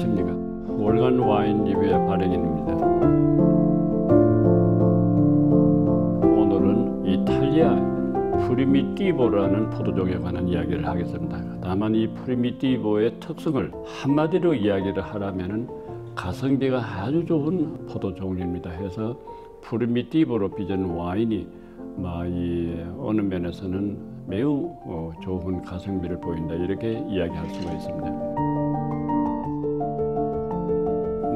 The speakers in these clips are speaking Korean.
안녕하십니까. 월간 와인 리뷰의 발행인입니다. 오늘은 이탈리아 프리미티보라는 포도종에 관한 이야기를 하겠습니다. 다만 이 프리미티보의 특성을 한마디로 이야기를 하라면 가성비가 아주 좋은 포도종입니다. 해서 프리미티보로 빚은 와인이 어느 면에서는 매우 좋은 가성비를 보인다, 이렇게 이야기할 수가 있습니다.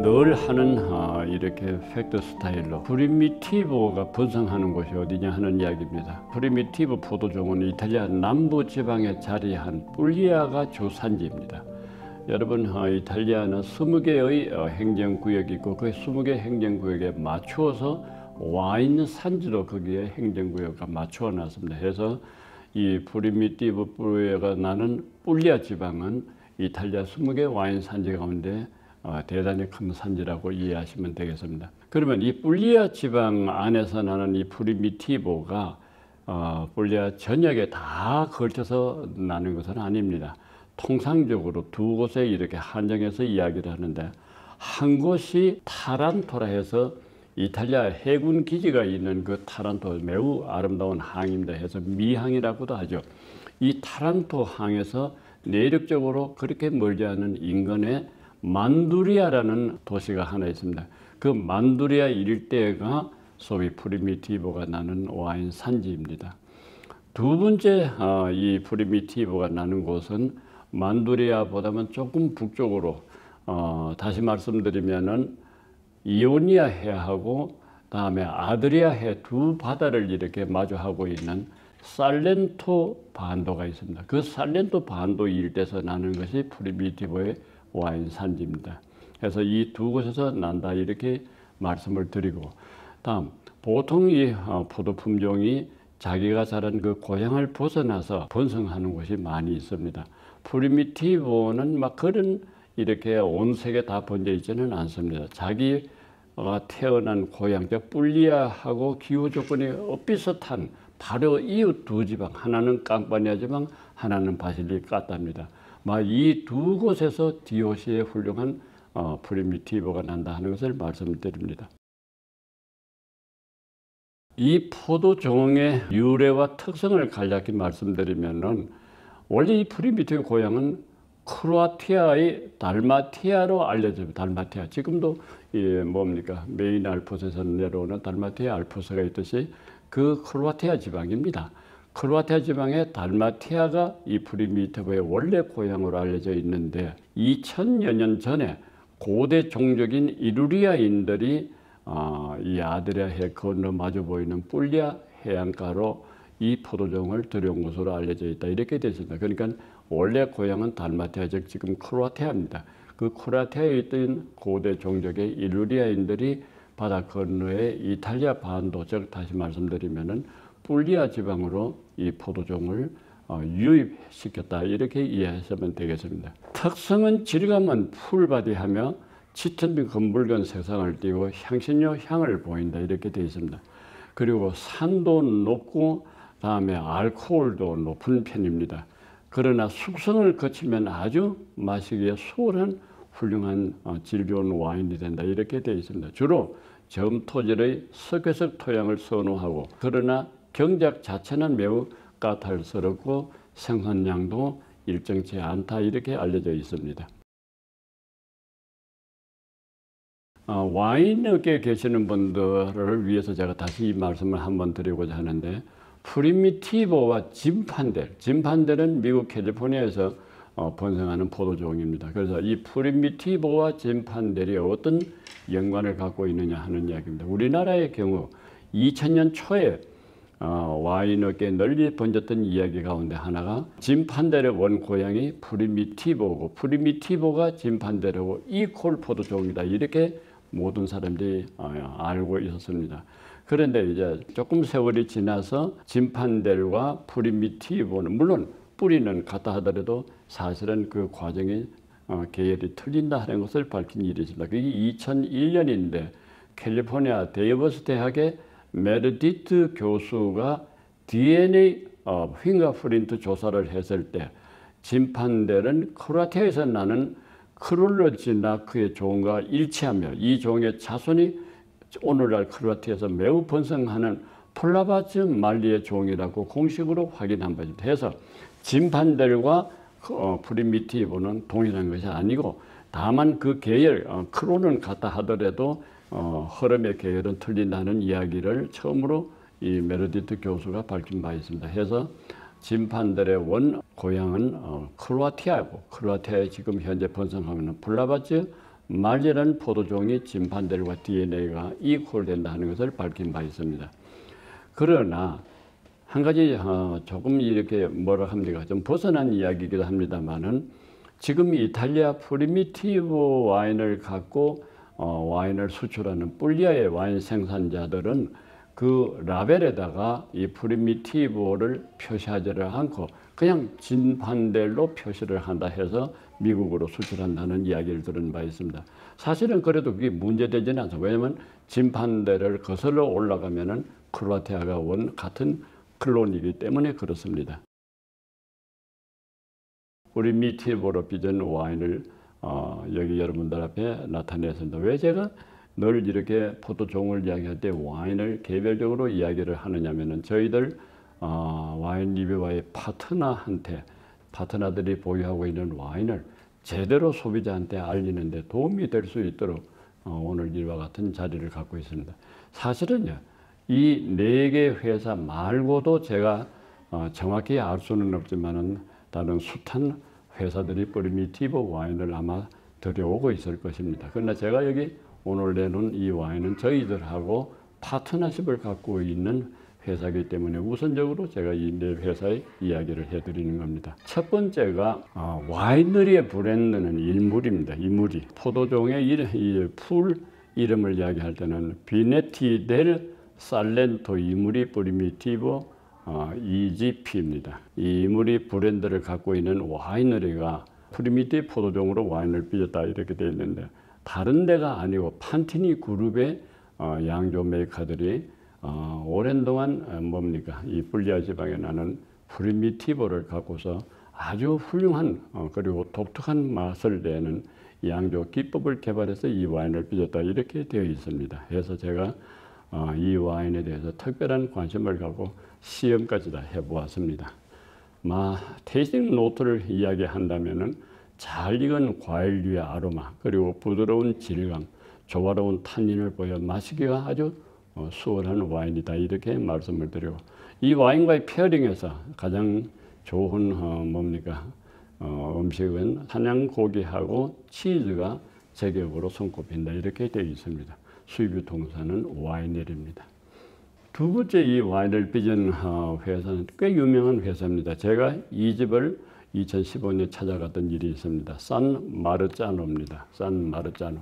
늘 하는 이렇게 팩트 스타일로 프리미티보가 번성하는 곳이 어디냐 하는 이야기입니다. 프리미티보 포도종은 이탈리아 남부 지방에 자리한 뿔리아가 주산지입니다. 여러분, 이탈리아는 20개의 행정구역이 있고 그 20개 행정구역에 맞추어서 와인 산지도 거기에 행정구역과 맞추어 놨습니다. 그래서 이 프리미티보 뿔리아가 나는 뿔리아 지방은 이탈리아 20개 와인 산지 가운데 대단히 큰 산지라고 이해하시면 되겠습니다. 그러면 이 뿔리아 지방 안에서 나는 이 프리미티보가 뿔리아 전역에 다 걸쳐서 나는 것은 아닙니다. 통상적으로 두 곳에 이렇게 한정해서 이야기를 하는데, 한 곳이 타란토라 해서 이탈리아 해군 기지가 있는 그 타란토, 매우 아름다운 항입니다. 해서 미항이라고도 하죠. 이 타란토 항에서 내륙적으로 그렇게 멀지 않은 인근에 만두리아라는 도시가 하나 있습니다. 그 만두리아 일대가 소위 프리미티보가 나는 와인 산지입니다. 두 번째 이 프리미티보가 나는 곳은 만두리아보다는 조금 북쪽으로, 다시 말씀드리면은 이오니아 해하고 다음에 아드리아 해 두 바다를 이렇게 마주하고 있는 살렌토 반도가 있습니다. 그 살렌토 반도 일대에서 나는 것이 프리미티보의 와인 산지입니다. 그래서 이 두 곳에서 난다, 이렇게 말씀을 드리고, 다음, 보통 이 포도 품종이 자기가 자란 그 고향을 벗어나서 번성하는 곳이 많이 있습니다. 프리미티보는 그런 이렇게 온 세계 다 번져 있지는 않습니다. 자기가 태어난 고향, 즉 뿔리아하고 기후 조건이 비슷한 바로 이웃 두 지방, 하나는 캄파니아 지방, 하나는 바실리카타입니다. 이 두 곳에서 DOC의 훌륭한 프리미티보가 난다 하는 것을 말씀드립니다. 이 포도종의 유래와 특성을 간략히 말씀드리면은, 원래 이 프리미티보 고향은 크로아티아의 달마티아로 알려집니다. 달마티아. 지금도 메인 알프스에서 내려오는 달마티아 알프스가 있듯이 그 크로아티아 지방입니다. 크로아티아 지방의 달마티아가 이 프리미티보의 원래 고향으로 알려져 있는데, 2000여 년 전에 고대 종족인 이루리아인들이 이 아드리아 해 건너 마주 보이는 뿔리아 해안가로 이 포도종을 들여온 것으로 알려져 있다, 이렇게 되어 있습니다. 그러니까 원래 고향은 달마티아, 즉 지금 크로아티아입니다. 그 크로아티아에 있던 고대 종족의 이루리아인들이 바다 건너에 이탈리아 반도, 즉 다시 말씀드리면은 뿔리아 지방으로 이 포도종을 유입시켰다, 이렇게 이해하시면 되겠습니다. 특성은 질감은 풀바디하며 짙은 검붉은 색상을 띠고 향신료 향을 보인다, 이렇게 되어 있습니다. 그리고 산도 높고 다음에 알코올도 높은 편입니다. 그러나 숙성을 거치면 아주 마시기에 수월한 훌륭한 질 좋은 와인이 된다, 이렇게 되어 있습니다. 주로 점토질의 석회석 토양을 선호하고, 그러나 경작 자체는 매우 까탈스럽고 생산량도 일정치 않다, 이렇게 알려져 있습니다. 와인업계에 계시는 분들을 위해서 제가 다시 이 말씀을 한번 드리고자 하는데, 프리미티보와 진판델은 미국 캘리포니아에서 번성하는 포도종입니다. 그래서 이 프리미티보와 진판델이 어떤 연관을 갖고 있느냐 하는 이야기입니다. 우리나라의 경우 2000년 초에 와인업계에 널리 번졌던 이야기 가운데 하나가 진판델의 원 고향이 프리미티보고, 프리미티보가 진판델하고 이퀄 포도종이다, 이렇게 모든 사람들이 알고 있었습니다. 그런데 이제 조금 세월이 지나서 진판델과 프리미티보는, 물론 뿌리는 같다 하더라도 사실은 그 과정이 계열이 틀린다 하는 것을 밝힌 일이 있습니다. 그게 2001년인데 캘리포니아 데이버스 대학의 메르디트 교수가 DNA 핑거프린트 조사를 했을 때 진판델은 크로아티아에서 나는 크롤러지나크의 종과 일치하며 이 종의 자손이 오늘날 크로아티아에서 매우 번성하는 플라바츠 말리의 종이라고 공식으로 확인한 바입니다. 해서 짐판델과 프리미티브는 동일한 것이 아니고 다만 그 계열, 크로는 같다 하더라도 허름의 계열은 틀린다는 이야기를 처음으로 이 메르디트 교수가 밝힌 바 있습니다. 해서 짐판델의 원 고향은 크로아티아고 크로아티아에 지금 현재 번성하고 있는 플라바츠 말리라는 포도종이 짐판델과 DNA가 이퀄된다 하는 것을 밝힌 바 있습니다. 그러나 한 가지 조금 이렇게 뭐라 합니까? 좀 벗어난 이야기이기도 합니다만은 지금 이탈리아 프리미티브 와인을 갖고 와인을 수출하는 뿔리아의 와인 생산자들은 그 라벨에다가 이 프리미티브를 표시하지를 않고 그냥 짐판델로 표시를 한다 해서 미국으로 수출한다는 이야기를 들은 바 있습니다. 사실은 그래도 그게 문제되지는 않죠. 왜냐하면 짐판델을 거슬러 올라가면은 크로아티아가 원 같은 클론이기 때문에 그렇습니다. 프리미티브로 빚은 와인을 여기 여러분들 앞에 나타냈습니다. 왜 제가 늘 이렇게 포도종을 이야기할 때 와인을 개별적으로 이야기를 하느냐면은 저희들 와인 리뷰와의 파트너들이 보유하고 있는 와인을 제대로 소비자한테 알리는데 도움이 될 수 있도록 오늘 이와 같은 자리를 갖고 있습니다. 사실은요, 이 4개 회사 말고도 제가 정확히 알 수는 없지만은 다른 숱한 회사들이 프리미티브 와인을 아마 들여오고 있을 것입니다. 그러나 제가 여기 오늘 내놓은 이 와인은 저희들하고 파트너십을 갖고 있는 회사이기 때문에 우선적으로 제가 이 4회사의 이야기를 해드리는 겁니다. 첫 번째가 와이너리의 브랜드는 일물입니다. 이물이 포도종의 풀 이름을 이야기할 때는 비네티 델 살렌토 이물이 프리미티브 EGP입니다. 이 이물이 브랜드를 갖고 있는 와이너리가 프리미티브 포도종으로 와인을 빚었다 이렇게 되어 있는데 다른 데가 아니고 판티니 그룹의 양조 메이커들이 오랜 동안 이 뿔리아 지방에 나는 프리미티브를 갖고서 아주 훌륭한 그리고 독특한 맛을 내는 양조 기법을 개발해서 이 와인을 빚었다 이렇게 되어 있습니다. 그래서 제가 이 와인에 대해서 특별한 관심을 갖고 시험까지 다 해보았습니다. 테이스팅 노트를 이야기한다면은 잘 익은 과일류의 아로마 그리고 부드러운 질감, 조화로운 탄닌을 보여 마시기가 아주 수월한 와인이다 이렇게 말씀을 드리고 이 와인과의 페어링에서 가장 좋은 음식은 사냥고기하고 치즈가 제격으로 손꼽힌다 이렇게 되어 있습니다. 수입유통사는 와이넬입니다. 두 번째 이 와인을 빚은 회사는 꽤 유명한 회사입니다. 제가 이 집을 2015년에 찾아갔던 일이 있습니다. 산 마르자노입니다. 산 마르자노.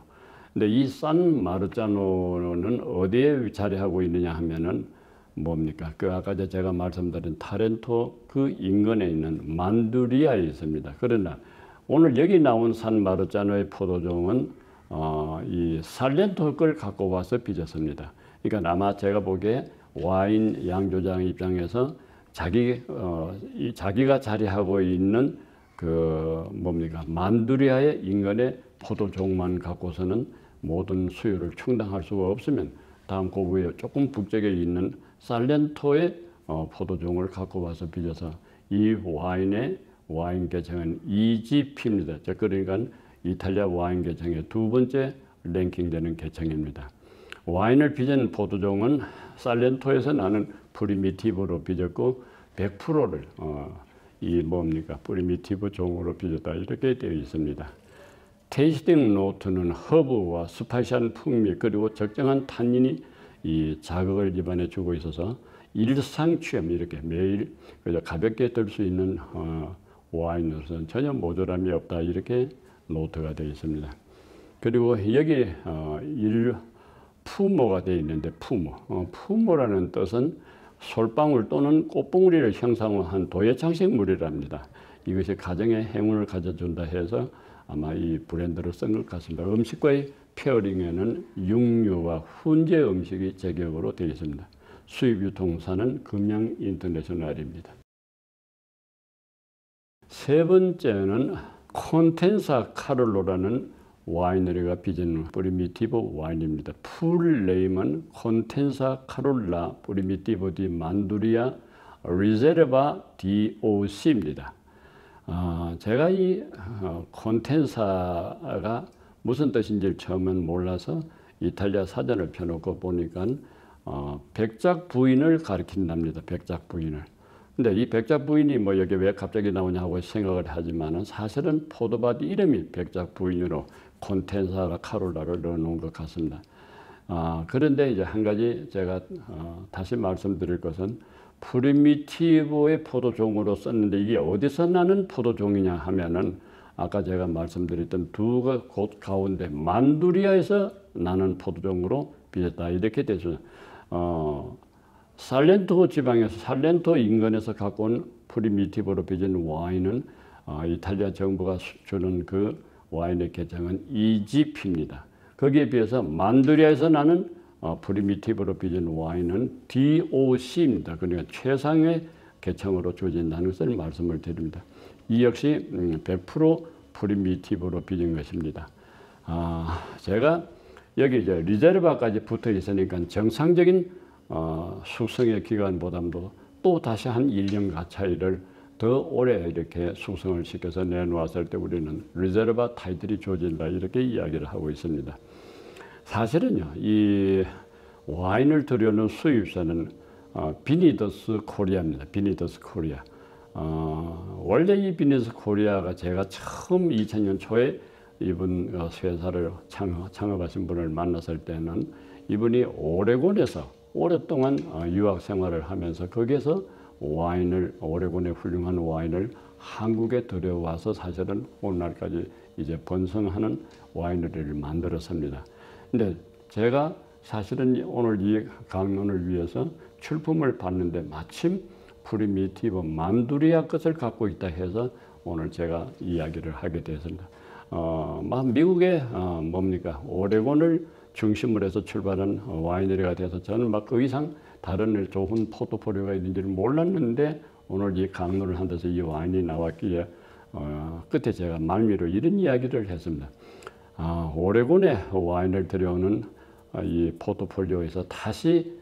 근데 이 산 마르자노는 어디에 자리하고 있느냐 하면은 그 아까 제가 말씀드린 타렌토 그 인근에 있는 만두리아에 있습니다. 그러나 오늘 여기 나온 산 마르자노의 포도종은 이 살렌토 걸 갖고 와서 빚었습니다. 그러니까 아마 제가 보기에 와인 양조장 입장에서 자기가 자리하고 있는 만두리아의 인근의 포도종만 갖고서는 모든 수요를 충당할 수가 없으면 다음 고부에 조금 북쪽에 있는 살렌토의 포도종을 갖고 와서 빚어서 이 와인의 와인 계층은 EGP입니다. 그러니까 이탈리아 와인 계층의 두 번째 랭킹되는 계층입니다. 와인을 빚은 포도종은 살렌토에서 나는 프리미티브로 빚었고 100%를 프리미티브 종으로 빚었다 이렇게 되어 있습니다. 테이스팅 노트는 허브와 스파이시한 풍미 그리고 적정한 탄닌이 이 자극을 입안에 주고 있어서 일상 취함 이렇게 매일 가볍게 들 수 있는 와인으로서는 전혀 모자람이 없다 이렇게 노트가 되어 있습니다. 그리고 여기 푸모가 되어 있는데 푸모라는 뜻은 솔방울 또는 꽃봉오리를 형상화한 도예장식 물이랍니다. 이것이 가정의 행운을 가져준다 해서 아마 이 브랜드를 쓴 것 같습니다. 음식과의 페어링에는 육류와 훈제 음식이 제격으로 되어 있습니다. 수입 유통사는 금양 인터내셔널입니다. 세 번째는 콘텐사 카를로라는 와이너리가 빚은 프리미티보 와인입니다. 풀 네임은 콘텐사 카롤라 프리미티보 디 만두리아 리제르바 DOC입니다. 제가 이 콘텐사가 무슨 뜻인지 처음엔 몰라서 이탈리아 사전을 펴놓고 보니까 백작 부인을 가리킨답니다. 백작 부인을. 근데 이 백작 부인이 뭐 여기 왜 갑자기 나오냐고 생각을 하지만은 사실은 포도밭 이름이 백작 부인으로 콘텐사라 카롤라를 넣어놓은 것 같습니다. 그런데 이제 한 가지 제가 다시 말씀드릴 것은 프리미티보의 포도종으로 썼는데 이게 어디서 나는 포도종이냐 하면은 아까 제가 말씀드렸던 두 곳 가운데 만두리아에서 나는 포도종으로 빚었다 이렇게 되죠. 살렌토 지방에서 살렌토 인근에서 갖고 온 프리미티보로 빚은 와인은 이탈리아 정부가 주는 그 와인의 계정은 EGP입니다. 거기에 비해서 만두리아에서 나는 프리미티브로 빚은 와인은 DOC입니다. 그러니까 최상의 계층으로 주어진다는 것을 말씀을 드립니다. 이 역시 100% 프리미티브로 빚은 것입니다. 제가 여기 이제 리제르바까지 붙어 있으니까 정상적인 숙성의 기간보다도 또 다시 한 1년가 차이를 더 오래 이렇게 숙성을 시켜서 내놓았을 때 우리는 리제르바 타이틀이 주어진다 이렇게 이야기를 하고 있습니다. 사실은요, 이 와인을 들여오는 수입사는 비니더스 코리아입니다. 비니더스 코리아. 원래 이 비니더스 코리아가 제가 처음 2000년 초에 이분 회사를 창업하신 분을 만났을 때는 이분이 오레곤에서 오랫동안 유학 생활을 하면서 거기에서 와인을 오레곤의 훌륭한 와인을 한국에 들여와서 사실은 오늘날까지 이제 번성하는 와이너리를 만들었습니다. 근데 제가 사실은 오늘 이 강론을 위해서 출품을 봤는데 마침 프리미티보 만두리아 것을 갖고 있다 해서 오늘 제가 이야기를 하게 되었습니다. 미국의 뭡니까 오레곤을 중심으로 해서 출발한 와이너리가 돼서 저는 막 그 이상 다른 좋은 포트폴리오가 있는지를 몰랐는데 오늘 이 강론을 한 데서 이 와인이 나왔기에 끝에 제가 말미로 이런 이야기를 했습니다. 오레곤의 와인을 들여오는 이 포트폴리오에서 다시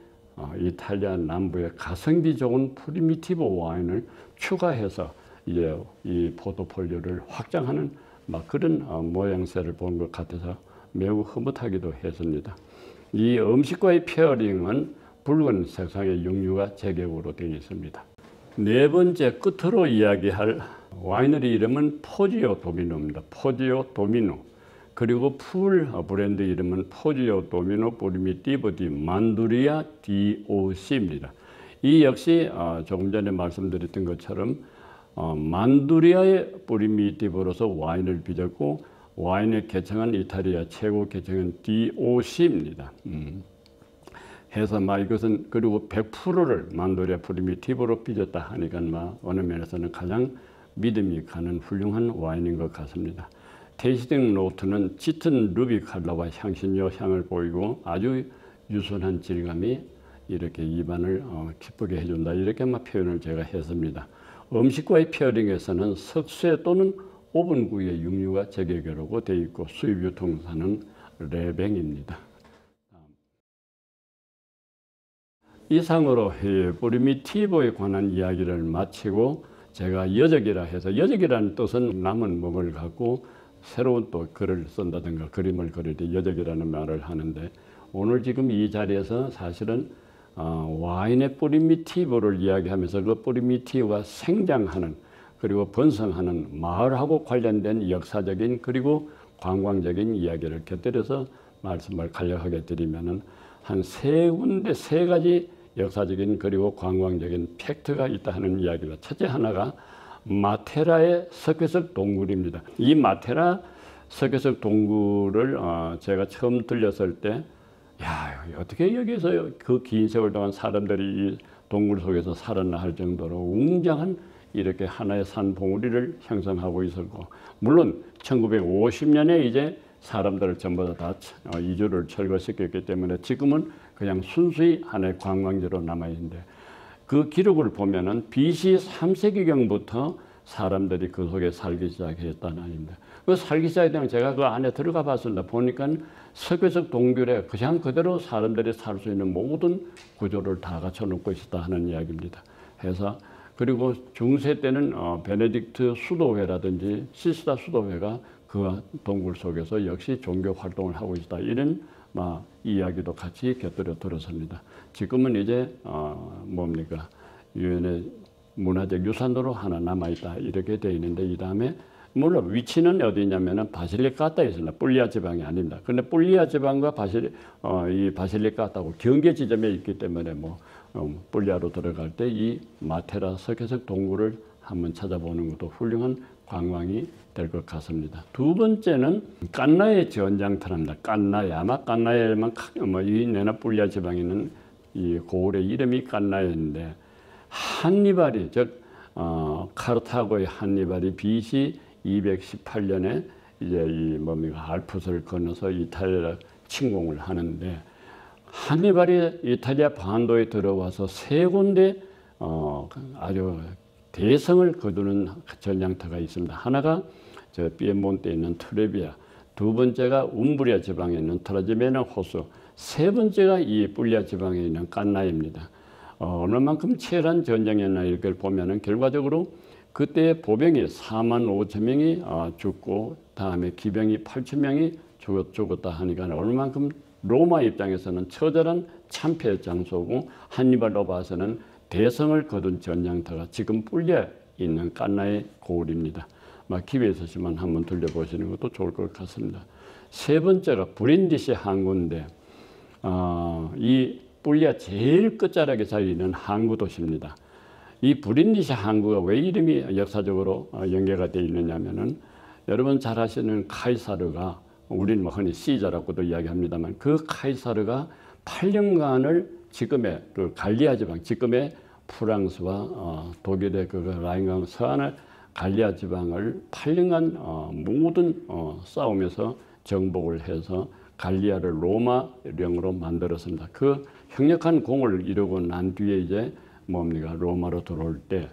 이탈리아 남부의 가성비 좋은 프리미티보 와인을 추가해서 이제 이 포트폴리오를 확장하는 막 그런 모양새를 본 것 같아서 매우 흐뭇하기도 했습니다. 이 음식과의 페어링은 붉은 색상의 육류가 제격으로 되어 있습니다. 네 번째 끝으로 이야기할 와이너리 이름은 포지오 도미노입니다. 포지오 도미노. 그리고 풀 브랜드 이름은 포지오 도미노 프리미티보 디 만두리아 DOC입니다. 이 역시 조금 전에 말씀드렸던 것처럼 만두리아의 프리미티보로서 와인을 빚었고 와인의 계층은 이탈리아 최고 계층은 DOC입니다. 해서 이것은 그리고 100%를 만두리아 프리미티보로 빚었다 하니까 어느 면에서는 가장 믿음이 가는 훌륭한 와인인 것 같습니다. 테이스팅 노트는 짙은 루비 컬러와 향신료 향을 보이고 아주 유순한 질감이 이렇게 입안을 기쁘게 해준다 이렇게 표현을 제가 했습니다. 음식과의 페어링에서는 석쇠 또는 오븐구이의 육류가 제격으로 되어 있고 수입 유통사는 레뱅입니다. 이상으로 프리미티보에 관한 이야기를 마치고 제가 여적이라 해서 여적이라는 뜻은 남은 몸을 갖고 새로운 또 글을 쓴다든가 그림을 그릴 때 여적이라는 말을 하는데 오늘 지금 이 자리에서 사실은 와인의 프리미티보를 이야기하면서 그 프리미티보가 생장하는 그리고 번성하는 마을하고 관련된 역사적인 그리고 관광적인 이야기를 곁들여서 말씀을 간략하게 드리면은 한 세 군데 세 가지 역사적인 그리고 관광적인 팩트가 있다 하는 이야기가 첫째 하나가 마테라의 석회석 동굴입니다. 이 마테라 석회석 동굴을 제가 처음 들렸을 때 어떻게 여기서 그 긴 세월 동안 사람들이 이 동굴 속에서 살았나 할 정도로 웅장한 이렇게 하나의 산 봉우리를 형성하고 있었고 물론 1950년에 이제 사람들을 전부 다 이주를 철거시켰기 때문에 지금은 그냥 순수히 하나의 관광지로 남아있는데 그 기록을 보면은 BC 3세기경부터 사람들이 그 속에 살기 시작했다는 아닙니다. 그 살기 시작했다는 제가 그 안에 들어가 봤습니다. 보니까 석회석 동굴에 그냥 그대로 사람들이 살 수 있는 모든 구조를 다 갖춰놓고 있었다 하는 이야기입니다. 해서 그리고 중세 때는 베네딕트 수도회라든지 시스타 수도회가 그 동굴 속에서 역시 종교 활동을 하고 있다. 이런 이야기도 같이 곁들여 들었습니다. 지금은 이제 뭡니까? 유엔의 문화적 유산으로 하나 남아있다. 이렇게 되어 있는데 이 다음에 물론 위치는 어디냐면은 바실리카타에 있습니다. 뿔리아 지방이 아닙니다. 그런데 뿔리아 지방과 이 바실리카타하고 경계 지점에 있기 때문에 뿔리아로 들어갈 때 이 마테라 석회석 동굴을 한번 찾아보는 것도 훌륭한 관광이 될 것 같습니다. 두 번째는 깐나의 전장터랍니다. 깐나에 아마 깐나에만 이 네나 뿔리아 지방에 있는 이 고을의 이름이 깐나였는데 한니발이 즉 카르타고의 한니발이 BC 218년에 이제 이 알프스를 건너서 이탈리아 침공을 하는데 한니발이 이탈리아 반도에 들어와서 세 군데 아주 대성을 거두는 전장터가 있습니다. 하나가 저 피에몬트에 있는 트레비아, 두 번째가 움브리아 지방에 있는 트라지메나 호수, 세 번째가 이 뿔리아 지방에 있는 깐나입니다. 얼마만큼 치열한 전쟁이었나 이렇게 보면은 결과적으로 그때 보병이 4만 5천 명이 죽고 다음에 기병이 8천 명이 죽었다 하니까 얼마만큼 로마 입장에서는 처절한 참패의 장소고 한니발로 봐서는 대성을 거둔 전장터가 지금 뿔리아에 있는 깐나의 고을입니다. 기회에 있으시면 한번 들려보시는 것도 좋을 것 같습니다. 세 번째가 브린디시 항구인데 이 뿔리아 제일 끝자락에 자리는 항구 도시입니다. 이 브린디시 항구가 왜 이름이 역사적으로 연계가 되어 있느냐면은 여러분 잘 아시는 카이사르가 우리는 흔히 시자라고도 이야기합니다만 그 카이사르가 8년간을 지금의 그 갈리아 지방, 지금의 프랑스와 독일의 그 라인강 서안을 갈리아 지방을 8년간 모든 싸움에서 정복을 해서 갈리아를 로마령으로 만들었습니다. 그 혁력한 공을 이루고 난 뒤에 이제 로마로 들어올 때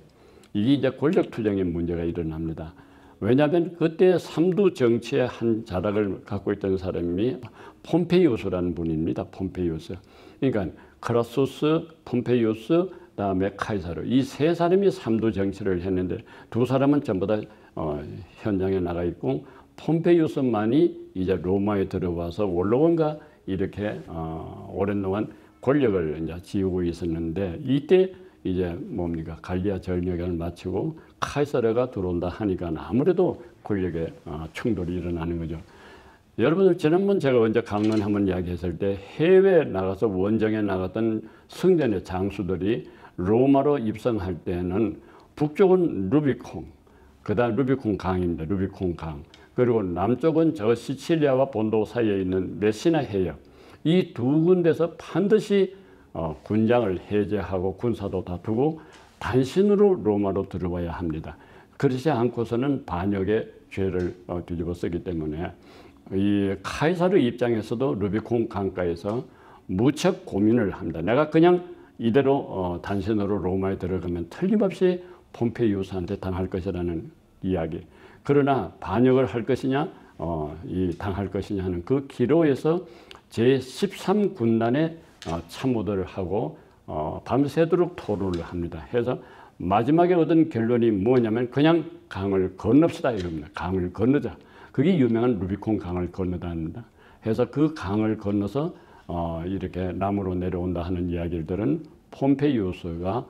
이게 이제 권력 투쟁의 문제가 일어납니다. 왜냐하면 그때 삼두 정치의 한 자락을 갖고 있던 사람이 폼페이우스라는 분입니다. 폼페이우스. 그러니까 크라수스, 폼페이우스, 그다음에 카이사르 이 세 사람이 삼두 정치를 했는데 두 사람은 전부 다 현장에 나가 있고 폼페이우스만이 이제 로마에 들어와서 원로원과 이렇게 오랜 동안 권력을 이제 지우고 있었는데 이때 이제 갈리아 전역을 마치고 카이사르가 들어온다 하니까 아무래도 권력의 충돌이 일어나는 거죠. 여러분들 지난번 제가 먼저 강론 한번 이야기했을 때 해외에 나가서 원정에 나갔던 성전의 장수들이 로마로 입성할 때는 북쪽은 루비콘, 그다음 루비콘 강입니다. 루비콘 강. 그리고 남쪽은 저 시칠리아와 본도 사이에 있는 메시나 해역. 이 두 군데서 반드시 군장을 해제하고 군사도 다투고 단신으로 로마로 들어와야 합니다. 그렇지 않고서는 반역의 죄를 뒤집어 쓰기 때문에 이 카이사르 입장에서도 루비콘 강가에서 무척 고민을 합니다. 내가 그냥 이대로 단신으로 로마에 들어가면 틀림없이 폼페이우스한테 당할 것이라는 이야기. 그러나 반역을 할 것이냐, 당할 것이냐 하는 그 기로에서 제13군단의 참모들을 하고 밤새도록 토론을 합니다. 해서 마지막에 얻은 결론이 뭐냐면 그냥 강을 건넙시다 이겁니다. 강을 건너자. 그게 유명한 루비콘 강을 건너다입니다. 해서 그 강을 건너서 이렇게 남으로 내려온다 하는 이야기를 들은 폼페이우스가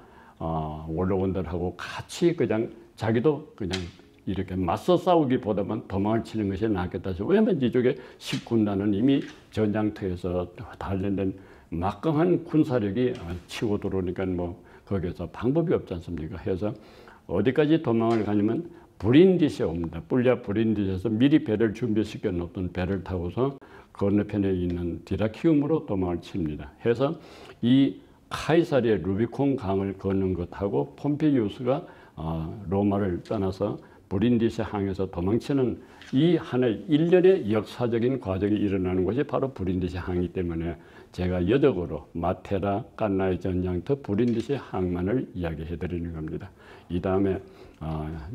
원로원들하고 같이 그냥 자기도 그냥 이렇게 맞서 싸우기보다는 도망을 치는 것이 낫겠다. 왜냐하면 이쪽에 10군단은 이미 전장터에서 단련된 막강한 군사력이 치고 들어오니까 거기에서 방법이 없지 않습니까? 해서 어디까지 도망을 가냐면 브린디시에 옵니다. 뿔리아 브린디시에서 미리 배를 준비시켜 놓던 배를 타고서 건너편에 있는 디라키움으로 도망을 칩니다. 해서 이 카이사르의 루비콘 강을 걷는 것하고 폼페이우스가 로마를 떠나서 브린디시 항에서 도망치는 이 하나의 일련의 역사적인 과정이 일어나는 것이 바로 브린디시 항이기 때문에 제가 여적으로 마테라, 깐나의 전장, 더 브린디시 항만을 이야기해 드리는 겁니다. 이 다음에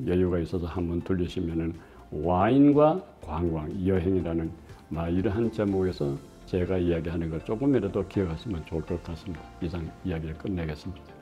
여유가 있어서 한번 들리시면은 와인과 관광, 여행이라는 이러한 제목에서 제가 이야기하는 걸 조금이라도 기억하시면 좋을 것 같습니다. 이상 이야기를 끝내겠습니다.